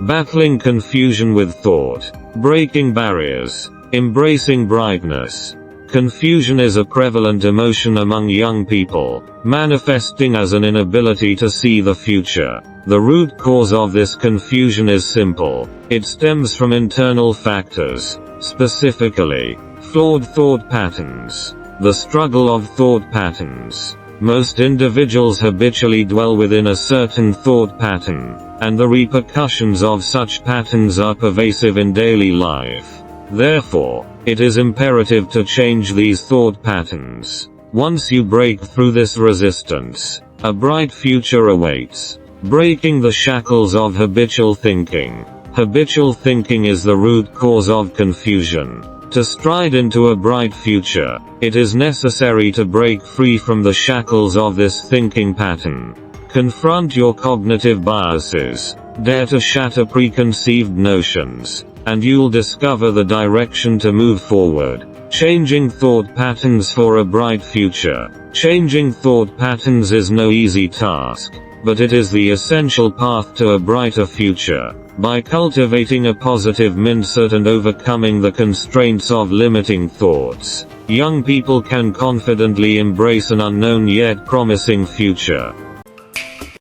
battling confusion with thought, breaking barriers, embracing brightness. Confusion is a prevalent emotion among young people, manifesting as an inability to see the future. The root cause of this confusion is simple. It stems from internal factors, specifically, flawed thought patterns. The struggle of thought patterns. Most individuals habitually dwell within a certain thought pattern, and the repercussions of such patterns are pervasive in daily life. Therefore, it is imperative to change these thought patterns. Once you break through this resistance, a bright future awaits. Breaking the shackles of habitual thinking. Habitual thinking is the root cause of confusion. To stride into a bright future, it is necessary to break free from the shackles of this thinking pattern. Confront your cognitive biases, dare to shatter preconceived notions, and you'll discover the direction to move forward. Changing thought patterns for a bright future. Changing thought patterns is no easy task, but it is the essential path to a brighter future. By cultivating a positive mindset and overcoming the constraints of limiting thoughts, young people can confidently embrace an unknown yet promising future.